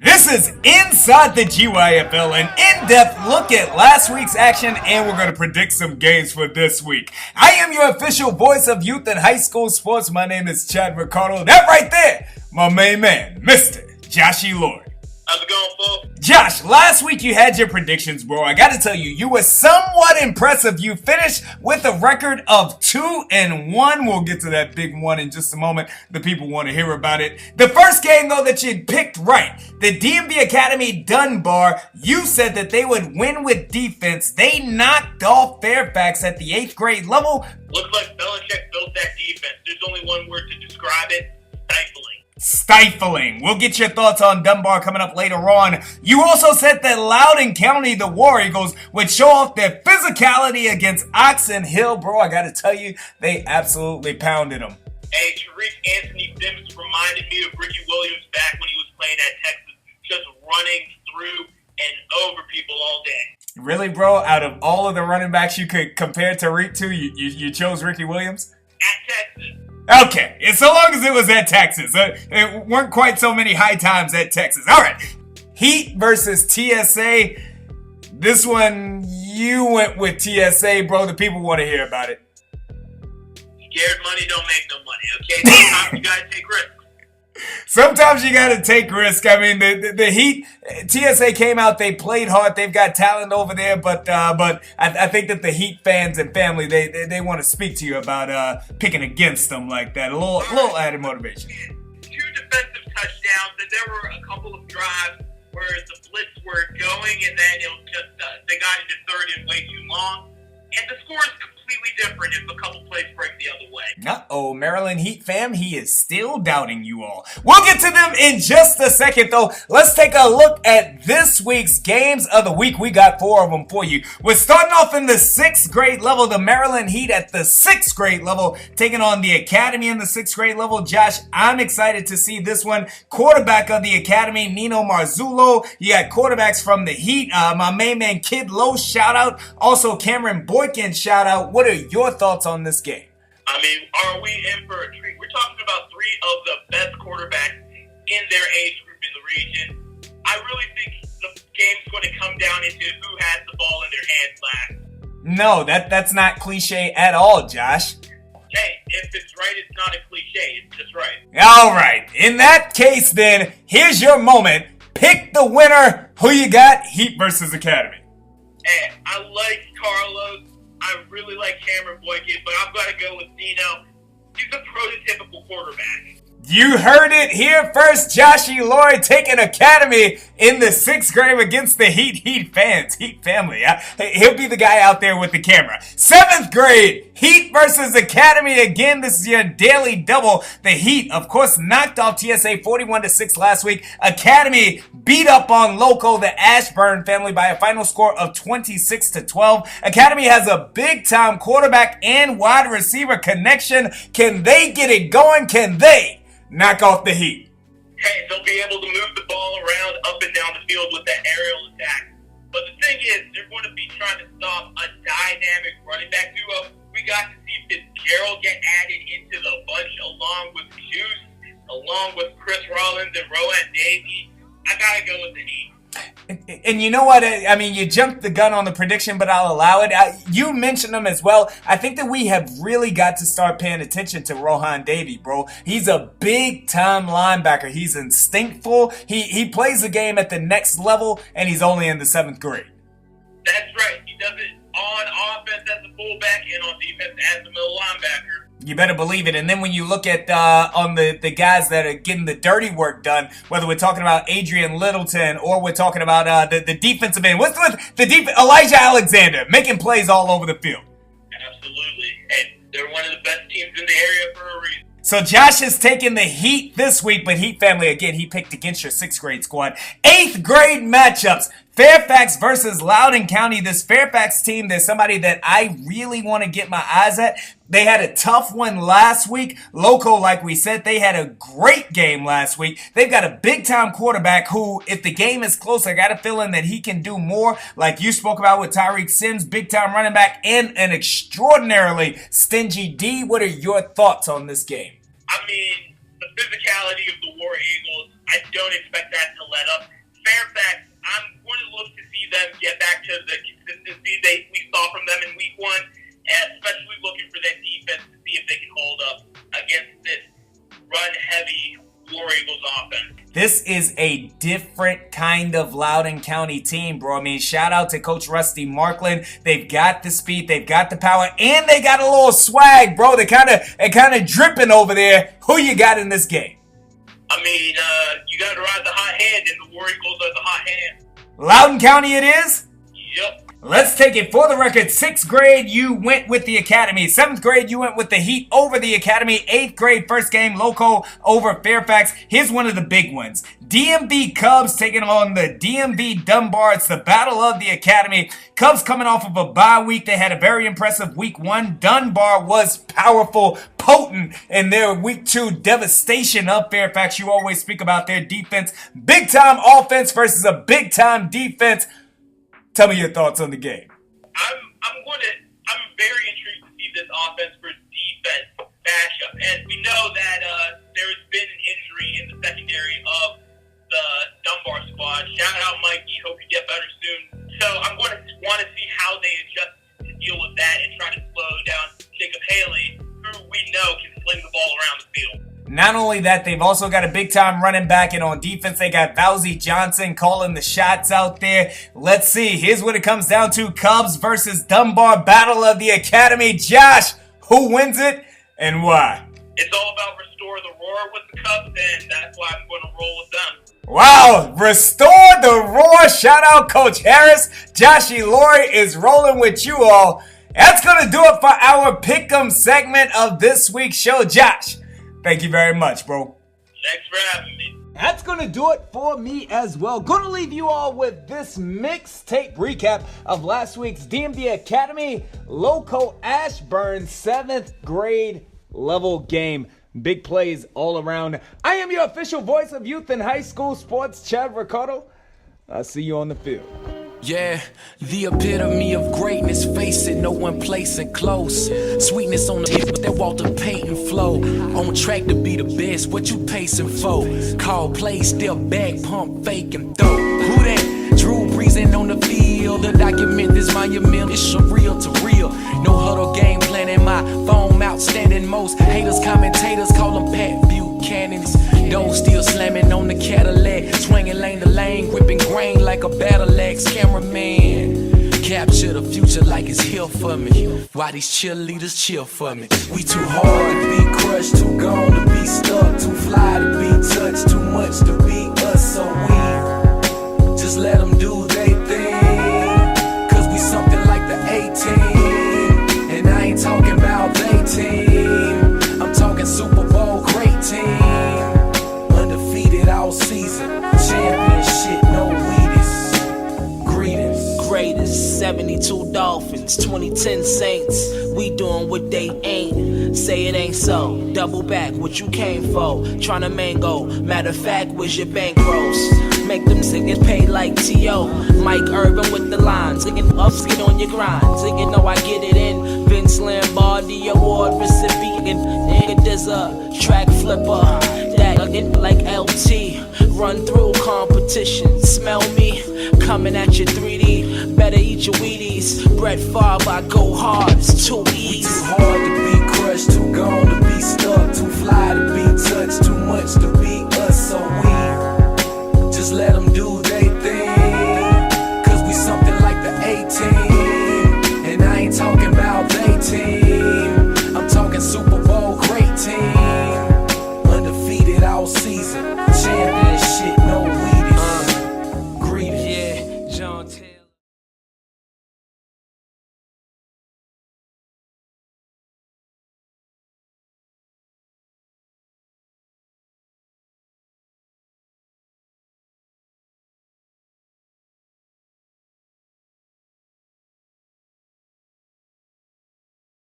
This is Inside the GYFL, an in-depth look at last week's action, and we're going to predict some games for this week. I am your official voice of youth and high school sports. My name is Chad Ricardo. That right there, my main man, Mr. Joshy Lord. How's it going, folks? Josh, last week you had your predictions, bro. I got to tell you, you were somewhat impressive. You finished with a record of 2-1. We'll get to that big one in just a moment. The people want to hear about it. The first game, though, that you picked right, the DMV Academy Dunbar, you said that they would win with defense. They knocked off Fairfax at the 8th grade level. Looks like Belichick built that defense. There's only one word to describe it: stifling. Stifling. We'll get your thoughts on Dunbar coming up later on. You also said that Loudoun County, the War Eagles, would show off their physicality against Oxon Hill. Bro, I gotta tell you, they absolutely pounded them. Hey, Tariq Anthony Sims reminded me of Ricky Williams back when he was playing at Texas, just running through and over people all day. Really, bro? Out of all of the running backs you could compare Tariq to, you chose Ricky Williams? At Texas. Okay, and so long as it was at Texas. It weren't quite so many high times at Texas. All right, Heat versus TSA. This one, you went with TSA, bro. The people want to hear about it. Scared money don't make no money, okay? Sometimes you gotta take risks. Sometimes you got to take risk. I mean, the Heat, TSA came out, they played hard. They've got talent over there, but I think that the Heat fans and family, they want to speak to you about picking against them like that. A little added motivation. 2 defensive touchdowns, and there were a couple of drives where the blitz were going, and then it was just they got into third and way too long. And the score is completely different if a couple plays break the other way. Uh-oh, Maryland Heat fam, he is still doubting you all. We'll get to them in just a second, though. Let's take a look at this week's games of the week. We got 4 of them for you. We're starting off in the 6th grade level. The Maryland Heat at the 6th grade level, taking on the Academy in the 6th grade level. Josh, I'm excited to see this one. Quarterback of the Academy, Nino Marzullo. You got quarterbacks from the Heat. My main man, Kid Lowe, shout out. Also, Cameron Boykin, shout out. What are your thoughts on this game? I mean, are we in for a treat? We're talking about 3 of the best quarterbacks in their age group in the region. I really think the game's going to come down into who has the ball in their hands last. No, that's not cliche at all, Josh. Hey, if it's right, it's not a cliche. It's just right. All right. In that case, then, here's your moment. Pick the winner. Who you got? Heat versus Academy. Hey, I like Carlos. I really like Cameron Boykin, but I've got to go with Nino. He's a prototypical quarterback. You heard it here first. Joshy Lloyd taking Academy in the 6th grade against the Heat fans, Heat family. He'll be the guy out there with the camera. 7th grade, Heat versus Academy. Again, this is your daily double. The Heat, of course, knocked off TSA 41-6 last week. Academy beat up on Loco, the Ashburn family, by a final score of 26-12. Academy has a big-time quarterback and wide receiver connection. Can they get it going? Can they knock off the Heat? Hey, they'll be able to move the ball around up and down the field with that aerial attack. But the thing is, they're going to be trying to stop a dynamic running back duo. We got to see Fitzgerald get added into the bunch along with Juice, along with Chris Rollins and Rowan Davies. I got to go with the Heat. And you know what? I mean, you jumped the gun on the prediction, but I'll allow it. You mentioned him as well. I think that we have really got to start paying attention to Rohan Davey, bro. He's a big-time linebacker. He's instinctful. He plays the game at the next level, and he's only in the 7th grade. That's right. He does it on offense as a fullback and on defense as a middle linebacker. You better believe it. And then when you look at on the guys that are getting the dirty work done, whether we're talking about Adrian Littleton or we're talking about the defensive end, what's with the Elijah Alexander making plays all over the field? Absolutely. And they're one of the best teams in the area for a reason. So Josh is taking the Heat this week, but Heat family, again, he picked against your 6th grade squad. 8th grade matchups. Fairfax versus Loudoun County. This Fairfax team, there's somebody that I really want to get my eyes at. They had a tough one last week. Loco, like we said, they had a great game last week. They've got a big-time quarterback who, if the game is close, I got a feeling that he can do more. Like you spoke about with Tyreek Sims, big-time running back, and an extraordinarily stingy D. What are your thoughts on this game? I mean, the physicality of the War Eagles, I don't expect that to let up. This is a different kind of Loudoun County team, bro. I mean, shout out to Coach Rusty Markland. They've got the speed, they've got the power, and they got a little swag, bro. They're kind of dripping over there. Who you got in this game? I mean, you got to ride the hot hand, and the War Eagles are the hot hand. Loudoun County it is? Yep. Let's take it for the record. 6th grade, you went with the Academy. 7th grade, you went with the Heat over the Academy. 8th grade, first game, Loco over Fairfax. Here's one of the big ones. DMV Cubs taking on the DMV Dunbar. It's the battle of the Academy. Cubs coming off of a bye week. They had a very impressive week 1. Dunbar was powerful, potent in their week 2 devastation of Fairfax. You always speak about their defense. Big time offense versus a big time defense. Tell me your thoughts on the game. I'm very intrigued to see this offense versus defense matchup. And we know that there has been an injury in the secondary of the Dunbar squad. Shout out Mikey. Hope you get better soon. So I'm going to want to see how they adjust to deal with that and try to slow down Jacob Haley, who we know can sling the ball around the field. Not only that, they've also got a big-time running back, and on defense, they got Vowsy Johnson calling the shots out there. Let's see. Here's what it comes down to. Cubs versus Dunbar, battle of the Academy. Josh, who wins it and why? It's all about restore the roar with the Cubs, and that's why I'm going to roll with them. Wow, restore the roar. Shout out Coach Harris. Joshy Laurie is rolling with you all. That's going to do it for our Pick'em segment of this week's show. Josh, thank you very much, bro. Thanks for having me. That's going to do it for me as well. Going to leave you all with this mixtape recap of last week's DMV Academy Loco Ashburn 7th grade level game. Big plays all around. I am your official voice of youth and high school sports, Chad Ricardo. I'll see you on the field. Yeah, the epitome of greatness, face it, no one placing close. Sweetness on the hip with that Walter Payton flow. On track to be the best, what you pacing for? Call play, step back, pump, fake, and throw. Who that? Drew breezing on the field. The document this monument is surreal to real. No huddle game plan in my phone, outstanding. Most haters, commentators call them Pat Buchanan's. Those still slamming on the Cadillac, swinging lane to lane, gripping grain like a battle axe. Cameraman, capture the future like it's here for me. Why these cheerleaders cheer for me? We too hard to be crushed, too gone to be stuck, too fly to be touched, too much to be us. So we just let them do they thing, cause we something like the 18. And I ain't talking about they team, I'm talking Super Bowl great team. Undefeated all season, championship, no Wheaties. Greetings. Greatest 72 Dolphins, 2010 Saints. We doing what they ain't. Say it ain't so. Double back what you came for. Tryna mango. Matter of fact, where's your bankrolls? Make them singers pay like T.O. Mike Urban with the lines. Singing up, get on your grind. Singing, know I get it in. Vince Lombardi award recipient. Nigga, there's a track flipper. That like LT. Run through competition. Smell me. Coming at your 3D. Better eat your Wheaties. Brett Favre, I go hard. It's too easy. Too hard to be crushed, too gone to be stuck, too fly to be touched, too much to be us. So we just let them do that.